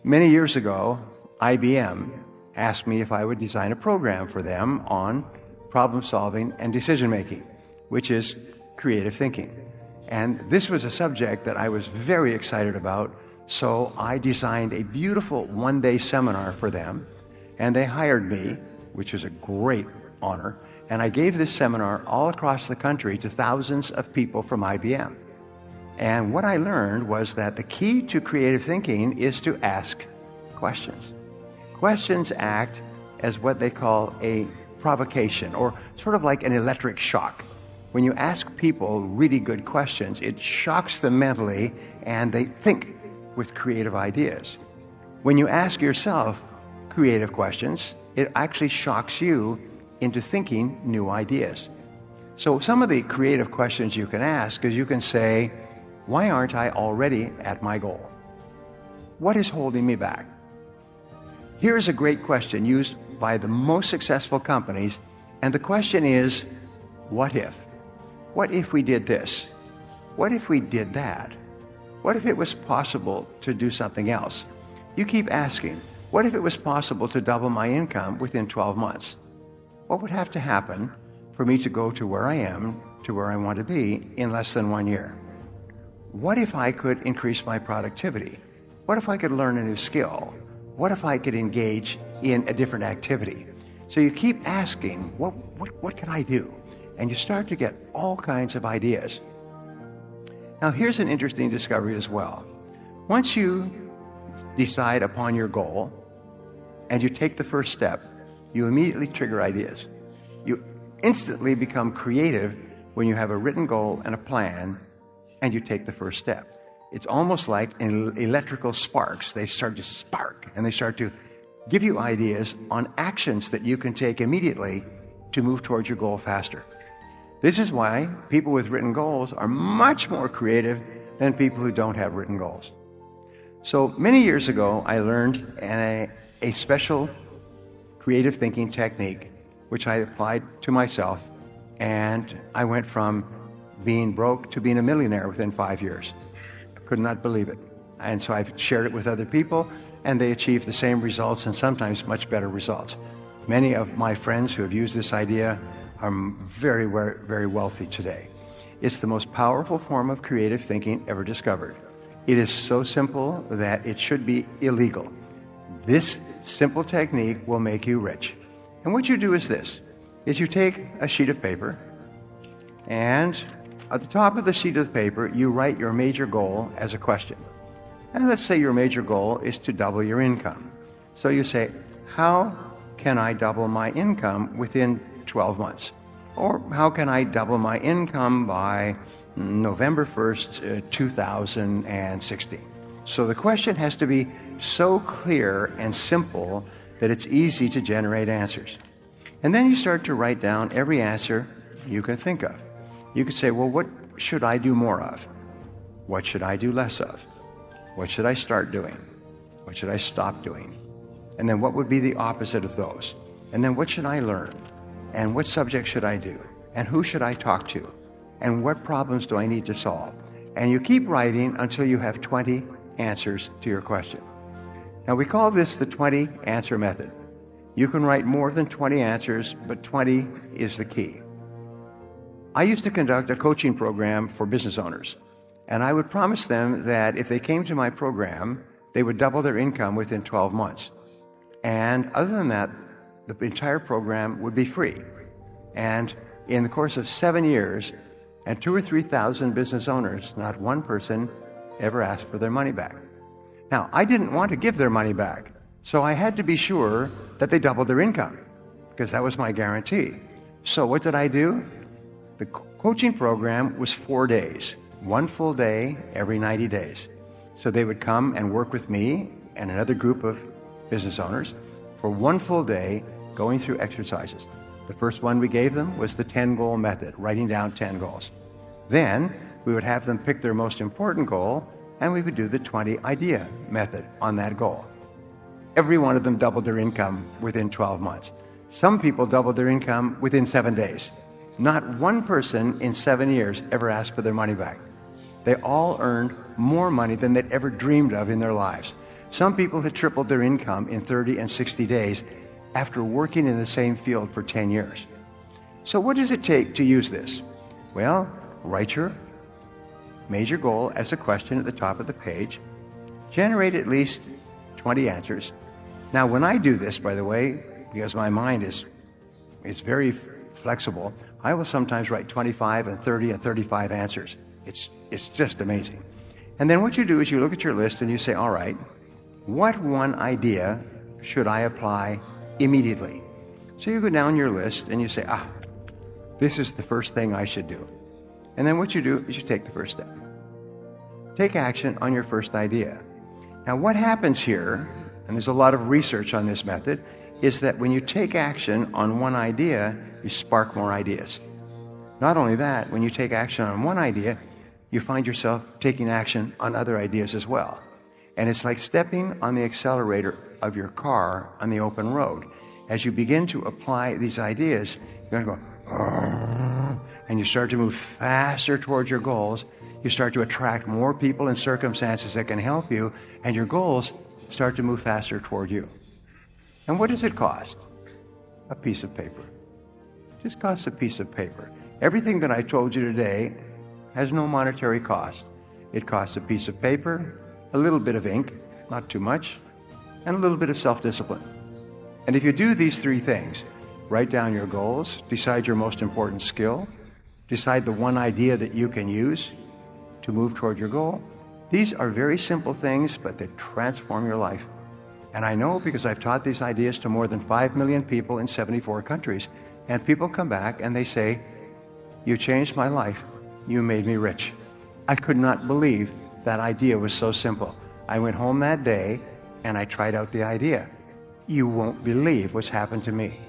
Many years ago, IBM asked me if I would design a program for them on problem solving and decision making, which is creative thinking. And this was a subject that I was very excited about, so I designed a beautiful one-day seminar for them, and they hired me, which was a great honor, and I gave this seminar all across the country to thousands of people from IBM. And what I learned was that the key to creative thinking is to ask questions. Questions act as what they call a provocation, or sort of like an electric shock. When you ask people really good questions, it shocks them mentally and they think with creative ideas. When you ask yourself creative questions, it actually shocks you into thinking new ideas. So some of the creative questions you can ask is you can say, why aren't I already at my goal? What is holding me back? Here's a great question used by the most successful companies, and the question is, what if? What if we did this? What if we did that? What if it was possible to do something else? You keep asking, what if it was possible to double my income within 12 months? What would have to happen for me to go to where I am, to where I want to be, in less than 1 year? What if I could increase my productivity? What if I could learn a new skill? What if I could engage in a different activity? So you keep asking, what can I do? And you start to get all kinds of ideas. Now here's an interesting discovery as well. Once you decide upon your goal and you take the first step, you immediately trigger ideas. You instantly become creative when you have a written goal and a plan and you take the first step. It's almost like electrical sparks. They start to spark and they start to give you ideas on actions that you can take immediately to move towards your goal faster. This is why people with written goals are much more creative than people who don't have written goals. So many years ago, I learned a special creative thinking technique, which I applied to myself, and I went from being broke to being a millionaire within 5 years. I could not believe it. And so I've shared it with other people, and they achieve the same results and sometimes much better results. Many of my friends who have used this idea are very, very, very wealthy today. It's the most powerful form of creative thinking ever discovered. It is so simple that it should be illegal. This simple technique will make you rich. And what you do is this, is you take a sheet of paper, and at the top of the sheet of paper, you write your major goal as a question. And let's say your major goal is to double your income. So you say, how can I double my income within 12 months? Or how can I double my income by November 1st, 2016? So the question has to be so clear and simple that it's easy to generate answers. And then you start to write down every answer you can think of. You could say, well, what should I do more of? What should I do less of? What should I start doing? What should I stop doing? And then what would be the opposite of those? And then what should I learn? And what subject should I do? And who should I talk to? And what problems do I need to solve? And you keep writing until you have 20 answers to your question. Now we call this the 20 answer method. You can write more than 20 answers, but 20 is the key. I used to conduct a coaching program for business owners, and I would promise them that if they came to my program, they would double their income within 12 months. And other than that, the entire program would be free. And in the course of 7 years, and 2,000 or 3,000 business owners, not one person ever asked for their money back. Now, I didn't want to give their money back, so I had to be sure that they doubled their income, because that was my guarantee. So what did I do? The coaching program was 4 days, 1 full day every 90 days. So they would come and work with me and another group of business owners for 1 full day going through exercises. The first one we gave them was the 10-goal method, writing down 10 goals. Then we would have them pick their most important goal, and we would do the 20 idea method on that goal. Every one of them doubled their income within 12 months. Some people doubled their income within 7 days. Not one person in 7 years ever asked for their money back. They all earned more money than they'd ever dreamed of in their lives. Some people had tripled their income in 30 and 60 days after working in the same field for 10 years. So what does it take to use this? Well, write your major goal as a question at the top of the page. Generate at least 20 answers. Now, when I do this, by the way, because my mind is very flexible, I will sometimes write 25 and 30 and 35 answers. It's just amazing. And then what you do is you look at your list and you say, all right, what one idea should I apply immediately? So you go down your list and you say, this is the first thing I should do. And then what you do is you take the first step. Take action on your first idea. Now what happens here, and there's a lot of research on this method, is that when you take action on one idea, you spark more ideas. Not only that, when you take action on one idea, you find yourself taking action on other ideas as well. And it's like stepping on the accelerator of your car on the open road. As you begin to apply these ideas, you're going to go, and you start to move faster towards your goals. You start to attract more people and circumstances that can help you, and your goals start to move faster toward you. And what does it cost? A piece of paper. It just costs a piece of paper. Everything that I told you today has no monetary cost. It costs a piece of paper, a little bit of ink, not too much, and a little bit of self-discipline. And if you do these three things, write down your goals, decide your most important skill, decide the one idea that you can use to move toward your goal. These are very simple things, but they transform your life. And I know because I've taught these ideas to more than 5 million people in 74 countries. And people come back and they say, you changed my life. You made me rich. I could not believe that idea was so simple. I went home that day and I tried out the idea. You won't believe what's happened to me.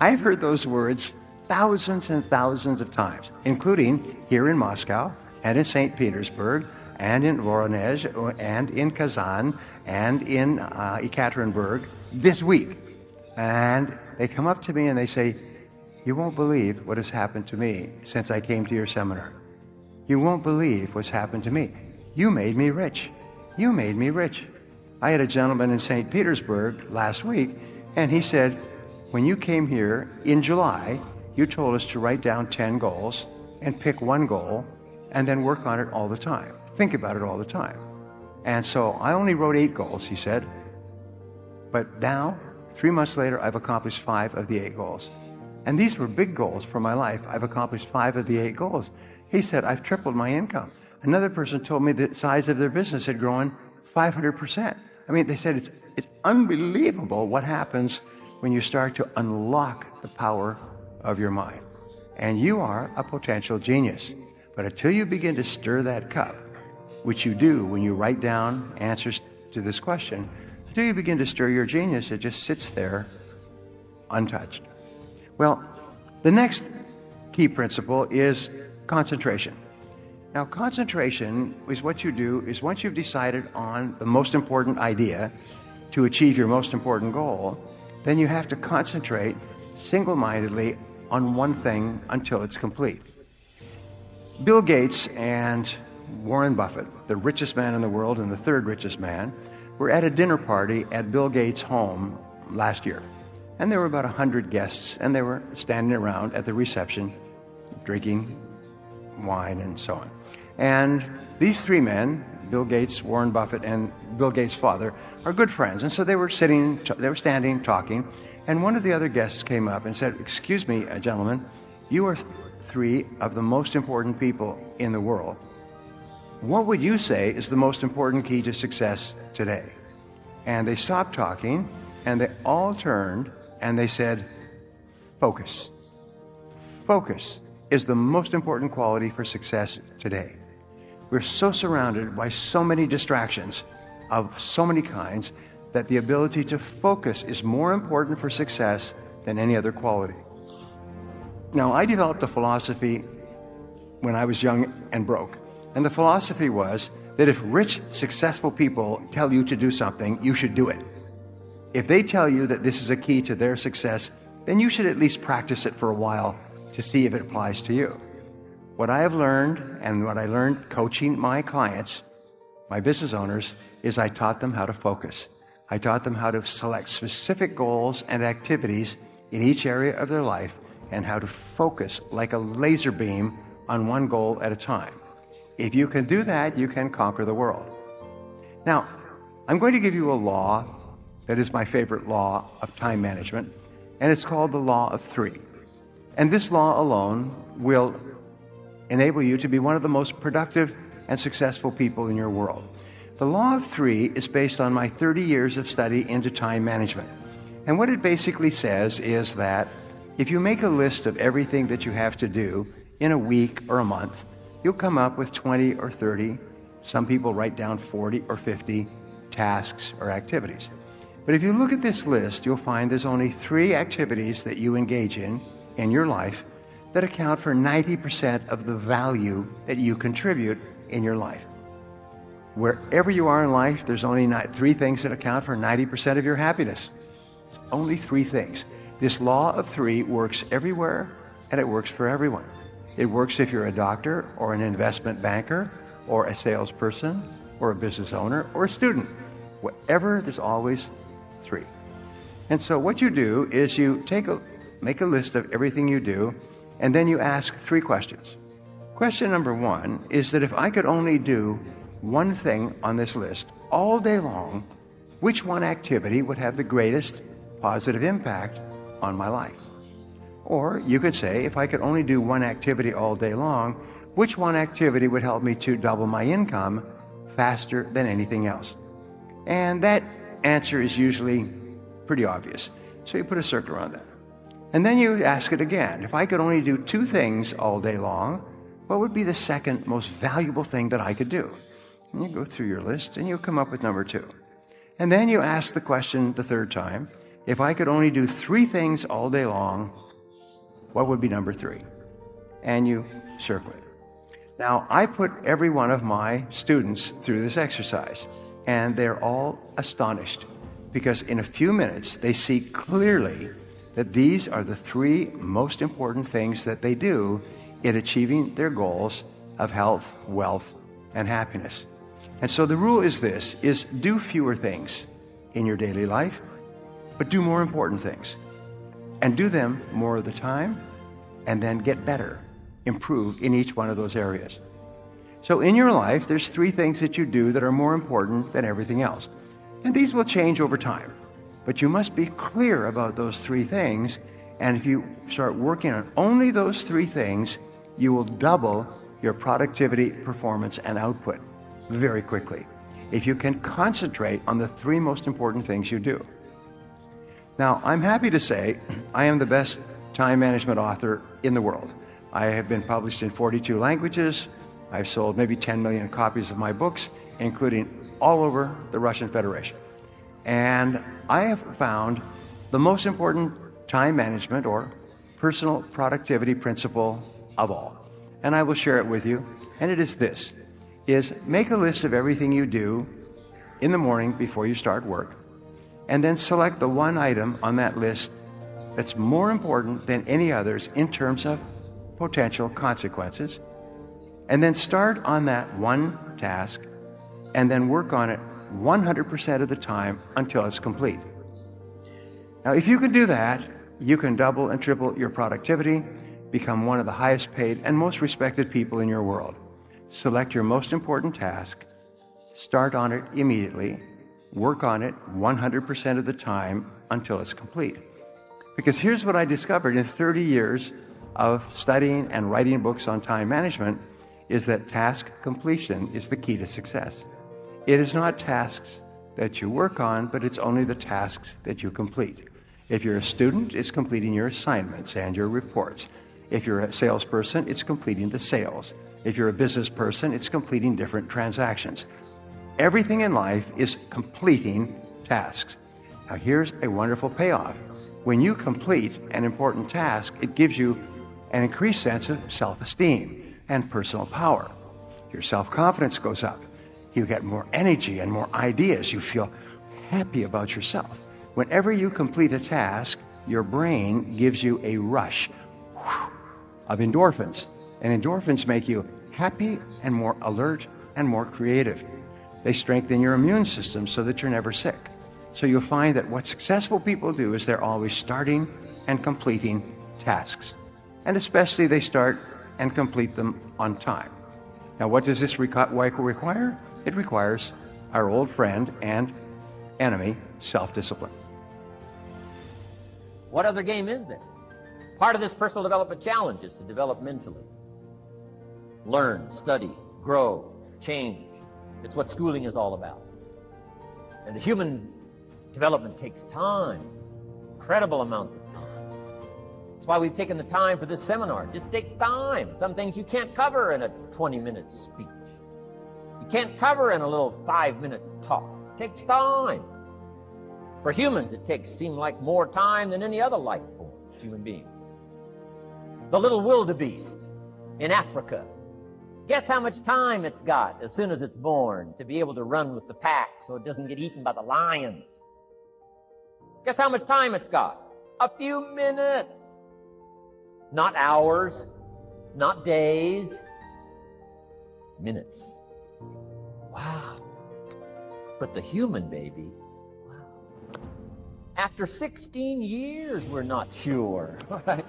I've heard those words thousands and thousands of times, including here in Moscow and in St. Petersburg and in Voronezh and in Kazan and in Ekaterinburg this week. And they come up to me and they say, you won't believe what has happened to me since I came to your seminar. You won't believe what's happened to me. You made me rich. You made me rich. I had a gentleman in St. Petersburg last week, and he said, when you came here in July, you told us to write down 10 goals and pick one goal and then work on it all the time. Think about it all the time. And so I only wrote 8 goals, he said. But now, 3 months later, I've accomplished 5 of the 8 goals. And these were big goals for my life. I've accomplished 5 of the 8 goals. He said, I've tripled my income. Another person told me the size of their business had grown 500%. I mean, they said it's unbelievable what happens when you start to unlock the power of your mind. And you are a potential genius. But until you begin to stir that cup, which you do when you write down answers to this question, until you begin to stir your genius, it just sits there untouched. Well, the next key principle is concentration. Now, concentration is what you do is once you've decided on the most important idea to achieve your most important goal, then you have to concentrate single-mindedly on one thing until it's complete. Bill Gates and Warren Buffett, the richest man in the world and the third richest man, were at a dinner party at Bill Gates' home last year. And there were about 100 guests, and they were standing around at the reception, drinking wine and so on. And these 3 men, Bill Gates, Warren Buffett, and Bill Gates' father, are good friends. And so they were standing, talking, and one of the other guests came up and said, excuse me, gentlemen, you are 3 of the most important people in the world. What would you say is the most important key to success today? And they stopped talking, and they all turned, and they said, focus. Focus is the most important quality for success today. We're so surrounded by so many distractions of so many kinds that the ability to focus is more important for success than any other quality. Now, I developed a philosophy when I was young and broke. And the philosophy was that if rich, successful people tell you to do something, you should do it. If they tell you that this is a key to their success, then you should at least practice it for a while to see if it applies to you. What I have learned, and what I learned coaching my clients, my business owners, is I taught them how to focus. I taught them how to select specific goals and activities in each area of their life and how to focus like a laser beam on one goal at a time. If you can do that, you can conquer the world. Now, I'm going to give you a law that is my favorite law of time management, and it's called the Law of Three. And this law alone will enable you to be one of the most productive and successful people in your world. The Law of Three is based on my 30 years of study into time management. And what it basically says is that if you make a list of everything that you have to do in a week or a month, you'll come up with 20 or 30, some people write down 40 or 50 tasks or activities. But if you look at this list, you'll find there's only 3 activities that you engage in your life that account for 90% of the value that you contribute in your life. Wherever you are in life, there's only 3 things that account for 90% of your happiness. It's only 3 things. This Law of Three works everywhere, and it works for everyone. It works if you're a doctor or an investment banker or a salesperson or a business owner or a student. Whatever, there's always 3. And so what you do is you make a list of everything you do, and then you ask 3 questions. Question number 1 is that if I could only do one thing on this list all day long, which one activity would have the greatest positive impact on my life? Or you could say, if I could only do one activity all day long, which one activity would help me to double my income faster than anything else? And that answer is usually pretty obvious. So you put a circle around that. And then you ask it again. If I could only do 2 things all day long, what would be the second most valuable thing that I could do? And you go through your list and you come up with number 2. And then you ask the question the 3rd time. If I could only do 3 things all day long, what would be number 3? And you circle it. Now, I put every one of my students through this exercise, and they're all astonished because in a few minutes they see clearly that these are the 3 most important things that they do in achieving their goals of health, wealth, and happiness. And so the rule is this, is do fewer things in your daily life, but do more important things. And do them more of the time, and then get better, improve in each one of those areas. So in your life, there's 3 things that you do that are more important than everything else. And these will change over time. But you must be clear about those 3 things, and if you start working on only those 3 things, you will double your productivity, performance, and output very quickly if you can concentrate on the 3 most important things you do. Now, I'm happy to say I am the best time management author in the world. I have been published in 42 languages. I've sold maybe 10 million copies of my books, including all over the Russian Federation. And I have found the most important time management or personal productivity principle of all. And I will share it with you. And it is this, is make a list of everything you do in the morning before you start work, and then select the one item on that list that's more important than any others in terms of potential consequences, and then start on that one task and then work on it 100% of the time until it's complete. Now, if you can do that, you can double and triple your productivity, become one of the highest paid and most respected people in your world. Select your most important task, start on it immediately, work on it 100% of the time until it's complete. Because here's what I discovered in 30 years of studying and writing books on time management, is that task completion is the key to success. It is not tasks that you work on, but it's only the tasks that you complete. If you're a student, it's completing your assignments and your reports. If you're a salesperson, it's completing the sales. If you're a business person, it's completing different transactions. Everything in life is completing tasks. Now here's a wonderful payoff. When you complete an important task, it gives you an increased sense of self-esteem and personal power. Your self-confidence goes up. You get more energy and more ideas. You feel happy about yourself. Whenever you complete a task, your brain gives you a rush of endorphins. And endorphins make you happy and more alert and more creative. They strengthen your immune system so that you're never sick. So you'll find that what successful people do is they're always starting and completing tasks. And especially they start and complete them on time. Now, what does this require? It requires our old friend and enemy, self-discipline. What other game is there? Part of this personal development challenge is to develop mentally. Learn, study, grow, change. It's what schooling is all about. And the human development takes time, incredible amounts of time. That's why we've taken the time for this seminar. It just takes time. Some things you can't cover in a 20-minute speech. You can't cover in a little 5-minute talk. It takes time. For humans, it seem like more time than any other life form, human beings. The little wildebeest in Africa, guess how much time it's got as soon as it's born to be able to run with the pack so it doesn't get eaten by the lions? Guess how much time it's got? A few minutes. Not hours, not days, minutes. Wow. But the human baby, wow. After 16 years, we're not sure. Right?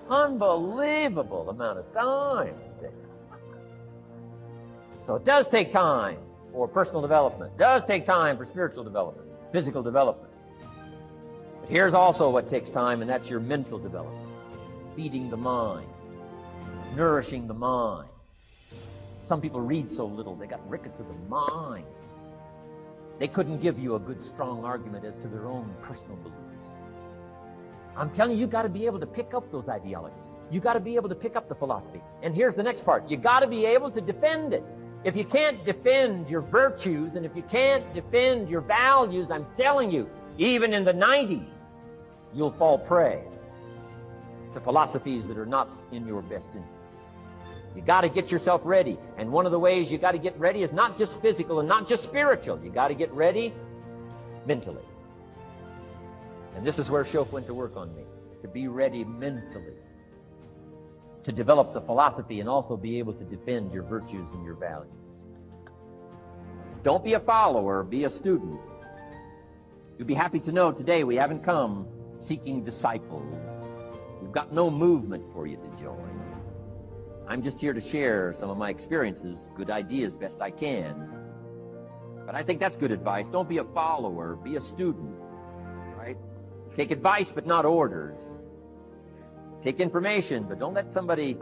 Unbelievable amount of time it takes. So it does take time for personal development. It does take time for spiritual development, physical development. But here's also what takes time, and that's your mental development. Feeding the mind, nourishing the mind. Some people read so little, they got rickets of the mind. They couldn't give you a good, strong argument as to their own personal beliefs. I'm telling you, you got to be able to pick up those ideologies. You got to be able to pick up the philosophy. And here's the next part. You got to be able to defend it. If you can't defend your virtues, and if you can't defend your values, I'm telling you, even in the 90s, you'll fall prey to philosophies that are not in your best interest. You got to get yourself ready. And one of the ways you got to get ready is not just physical and not just spiritual. You got to get ready mentally. And this is where Shoaff went to work on me, to be ready mentally, to develop the philosophy and also be able to defend your virtues and your values. Don't be a follower, be a student. You'll be happy to know today we haven't come seeking disciples. We've got no movement for you to join. I'm just here to share some of my experiences, good ideas best I can. But I think that's good advice. Don't be a follower, be a student, right? Take advice, but not orders. Take information, but don't let somebody,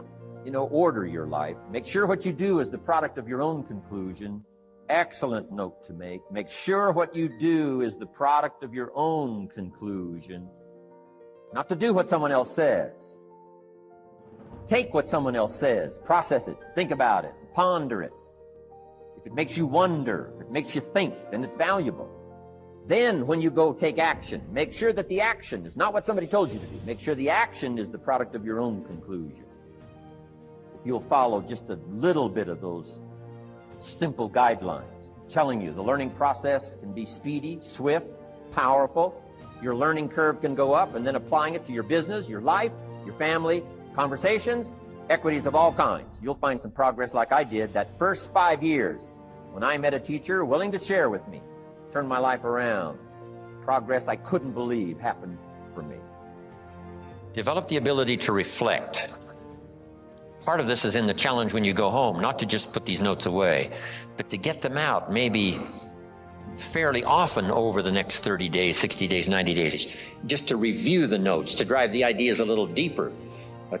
order your life. Make sure what you do is the product of your own conclusion. Excellent note to make. Make sure what you do is the product of your own conclusion. Not to do what someone else says. Take what someone else says, process it, think about it, ponder it. If it makes you wonder, if it makes you think, then it's valuable. Then when you go take action, make sure that the action is not what somebody told you to do. Make sure the action is the product of your own conclusion. If you'll follow just a little bit of those simple guidelines, I'm telling you, the learning process can be speedy, swift, powerful. Your learning curve can go up, and then applying it to your business, your life, your family, conversations, equities of all kinds. You'll find some progress like I did that first 5 years when I met a teacher willing to share with me, turn my life around. Progress I couldn't believe happened for me. Develop the ability to reflect. Part of this is in the challenge when you go home, not to just put these notes away, but to get them out maybe fairly often over the next 30 days, 60 days, 90 days, just to review the notes, to drive the ideas a little deeper,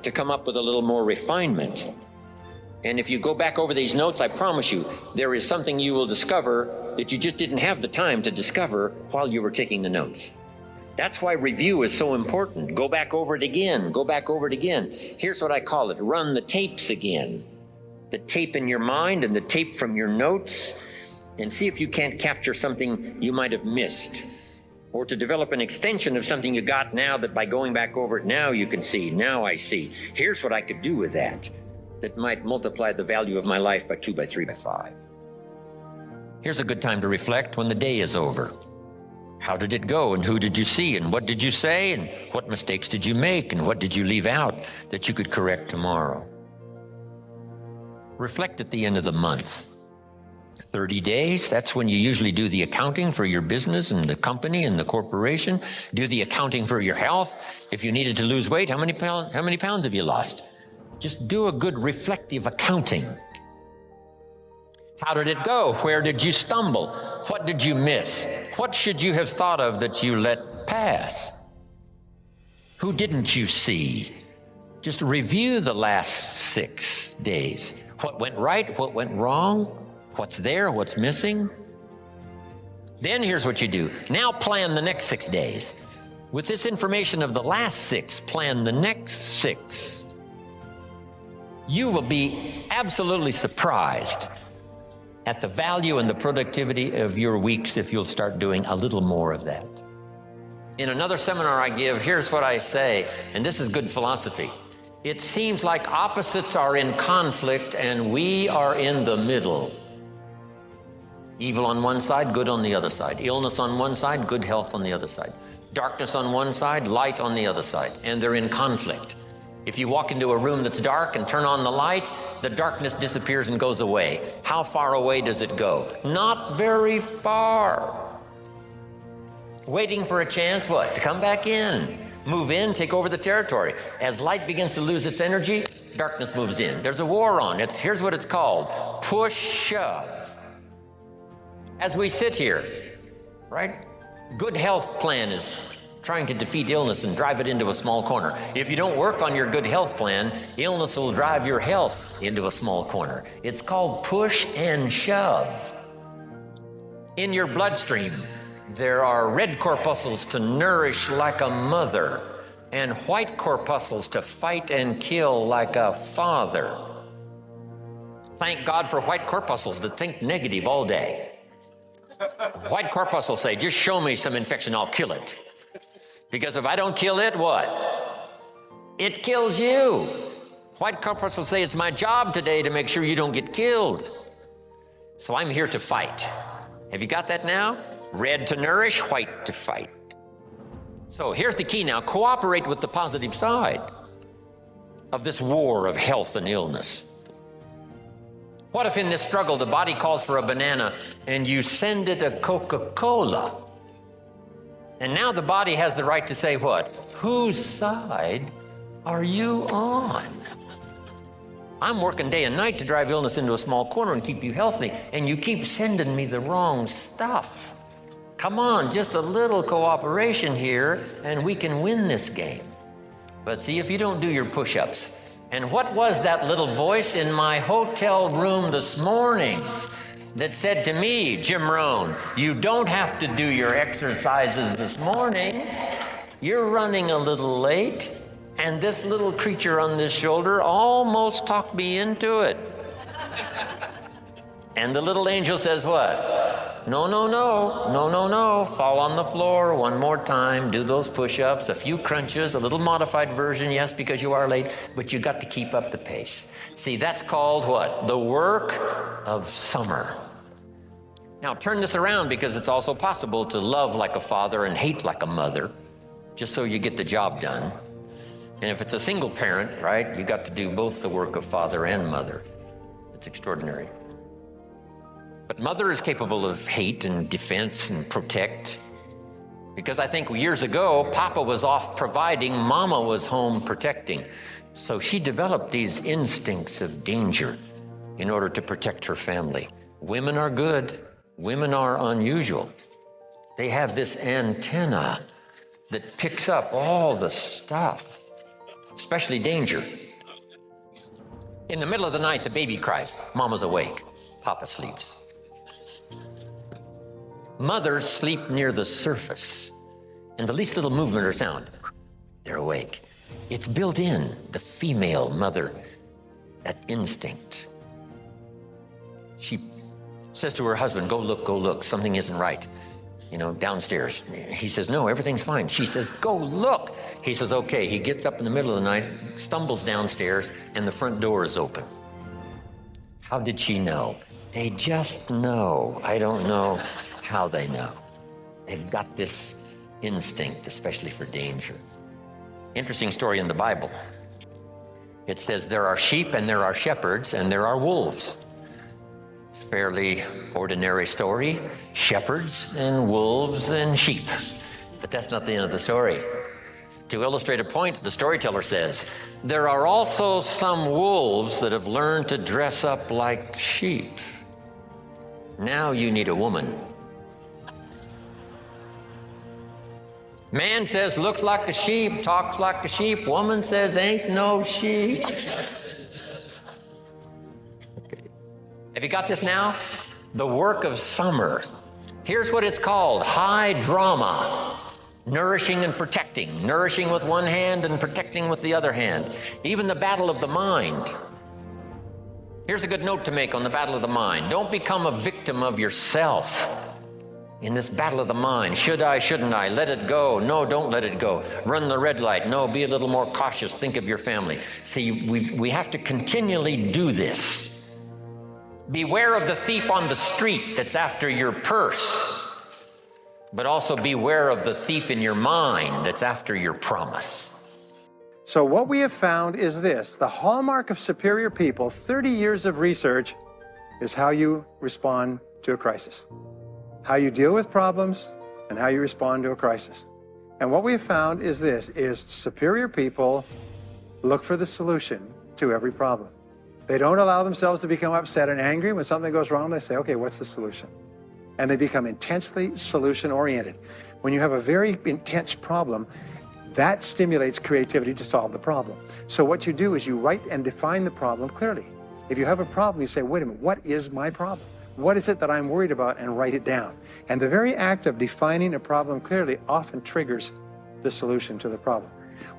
to come up with a little more refinement. And if you go back over these notes, I promise you, there is something you will discover that you just didn't have the time to discover while you were taking the notes. That's why review is so important. Go back over it again, go back over it again. Here's what I call it, run the tapes again. The tape in your mind and the tape from your notes, and see if you can't capture something you might have missed. Or to develop an extension of something you got now that by going back over it now you can see, now I see. Here's what I could do with that might multiply the value of my life by 2, by 3, by 5. Here's a good time to reflect when the day is over. How did it go, and who did you see, and what did you say, and what mistakes did you make, and what did you leave out that you could correct tomorrow? Reflect at the end of the month. 30 days, that's when you usually do the accounting for your business and the company and the corporation. Do the accounting for your health. If you needed to lose weight, how many pounds have you lost? Just do a good reflective accounting. How did it go? Where did you stumble? What did you miss? What should you have thought of that you let pass? Who didn't you see? Just review the last 6 days. What went right? What went wrong? What's there? What's missing? Then here's what you do. Now plan the next 6 days. With this information of the last 6, plan the next 6. You will be absolutely surprised at the value and the productivity of your weeks if you'll start doing a little more of that. In another seminar I give, here's what I say, and this is good philosophy. It seems like opposites are in conflict and we are in the middle. Evil on one side, good on the other side. Illness on one side, good health on the other side. Darkness on one side, light on the other side. And they're in conflict. If you walk into a room that's dark and turn on the light, the darkness disappears and goes away. How far away does it go? Not very far. Waiting for a chance, what? To come back in. Move in, take over the territory. As light begins to lose its energy, darkness moves in. There's a war on. Here's what it's called. Push, shove. As we sit here, right? Good health plan is trying to defeat illness and drive it into a small corner. If you don't work on your good health plan, illness will drive your health into a small corner. It's called push and shove. In your bloodstream, there are red corpuscles to nourish like a mother and white corpuscles to fight and kill like a father. Thank God for white corpuscles that think negative all day. White corpuscles say, just show me some infection, I'll kill it. Because if I don't kill it, what? It kills you. White corpuscles say, it's my job today to make sure you don't get killed. So I'm here to fight. Have you got that now? Red to nourish, white to fight. So here's the key now. Cooperate with the positive side of this war of health and illness. What if in this struggle the body calls for a banana and you send it a Coca-Cola? And now the body has the right to say what? Whose side are you on? I'm working day and night to drive illness into a small corner and keep you healthy, and you keep sending me the wrong stuff. Come on, just a little cooperation here and we can win this game. But see, if you don't do your push-ups, and what was that little voice in my hotel room this morning that said to me, Jim Rohn, you don't have to do your exercises this morning. You're running a little late. And this little creature on this shoulder almost talked me into it. And the little angel says what? No, no, no, no, no, no. Fall on the floor one more time. Do those push-ups, a few crunches, a little modified version, yes, because you are late, but you got to keep up the pace. See, that's called what? The work of summer. Now turn this around, because it's also possible to love like a father and hate like a mother, just so you get the job done. And if it's a single parent, right, you got to do both the work of father and mother. It's extraordinary. But mother is capable of hate and defense and protect. Because I think years ago, Papa was off providing, Mama was home protecting. So she developed these instincts of danger in order to protect her family. Women are good. Women are unusual. They have this antenna that picks up all the stuff, especially danger. In the middle of the night, the baby cries. Mama's awake. Papa sleeps. Mothers sleep near the surface, and the least little movement or sound, they're awake. It's built in, the female mother, that instinct. She says to her husband, go look, something isn't right. You know, downstairs. He says, no, everything's fine. She says, go look. He says, okay. He gets up in the middle of the night, stumbles downstairs, and the front door is open. How did she know? They just know. I don't know how they know. They've got this instinct, especially for danger. Interesting story in the Bible. It says there are sheep and there are shepherds and there are wolves. Fairly ordinary story, shepherds and wolves and sheep. But that's not the end of the story. To illustrate a point, the storyteller says, there are also some wolves that have learned to dress up like sheep. Now you need a woman. Man says, looks like a sheep, talks like a sheep. Woman says, ain't no sheep. Have you got this now? The work of summer. Here's what it's called, high drama. Nourishing and protecting. Nourishing with one hand and protecting with the other hand. Even the battle of the mind. Here's a good note to make on the battle of the mind. Don't become a victim of yourself in this battle of the mind. Should I, shouldn't I? Let it go. No, don't let it go. Run the red light. No, be a little more cautious. Think of your family. See, we have to continually do this. Beware of the thief on the street that's after your purse, but also beware of the thief in your mind that's after your promise. So what we have found is this: the hallmark of superior people, 30 years of research, is how you respond to a crisis. How you deal with problems and how you respond to a crisis. And what we have found is this, is superior people look for the solution to every problem. They don't allow themselves to become upset and angry. When something goes wrong, they say, okay, what's the solution? And they become intensely solution-oriented. When you have a very intense problem, that stimulates creativity to solve the problem. So what you do is you write and define the problem clearly. If you have a problem, you say, wait a minute, what is my problem? What is it that I'm worried about? And write it down. And the very act of defining a problem clearly often triggers the solution to the problem.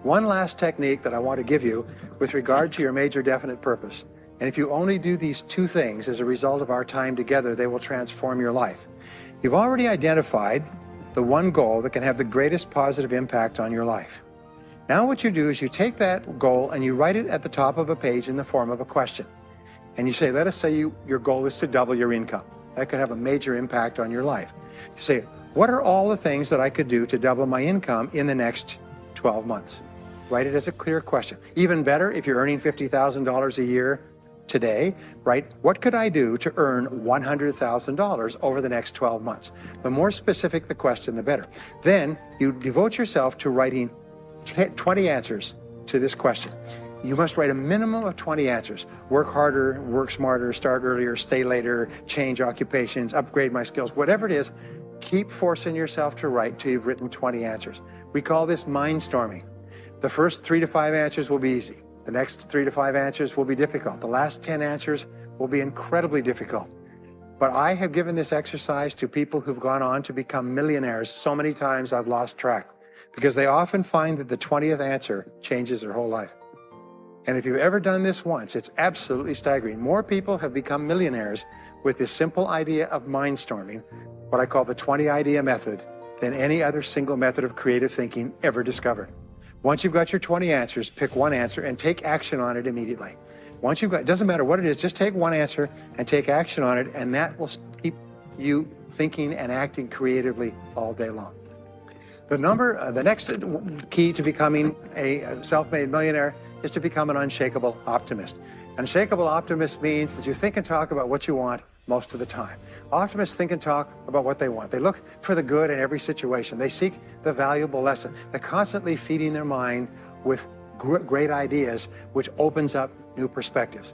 One last technique that I want to give you with regard to your major definite purpose. And if you only do these two things as a result of our time together, they will transform your life. You've already identified the one goal that can have the greatest positive impact on your life. Now what you do is you take that goal and you write it at the top of a page in the form of a question. And you say, let us say your goal is to double your income. That could have a major impact on your life. You say, what are all the things that I could do to double my income in the next 12 months? Write it as a clear question. Even better, if you're earning $50,000 a year today, write, what could I do to earn $100,000 over the next 12 months? The more specific the question, the better. Then you devote yourself to writing 20 answers to this question. You must write a minimum of 20 answers. Work harder, work smarter, start earlier, stay later, change occupations, upgrade my skills, whatever it is, keep forcing yourself to write till you've written 20 answers. We call this mindstorming. The first 3 to 5 answers will be easy. The next 3 to 5 answers will be difficult. The last 10 answers will be incredibly difficult. But I have given this exercise to people who've gone on to become millionaires so many times I've lost track, because they often find that the 20th answer changes their whole life. And if you've ever done this once, it's absolutely staggering. More people have become millionaires with this simple idea of mindstorming, what I call the 20 idea method, than any other single method of creative thinking ever discovered. Once you've got your 20 answers, pick one answer and take action on it immediately. Once you've got, it doesn't matter what it is, just take one answer and take action on it, and that will keep you thinking and acting creatively all day long. The next key to becoming a self-made millionaire is to become an unshakable optimist. Unshakable optimist means that you think and talk about what you want most of the time. Optimists think and talk about what they want. They look for the good in every situation. They seek the valuable lesson. They're constantly feeding their mind with great ideas, which opens up new perspectives.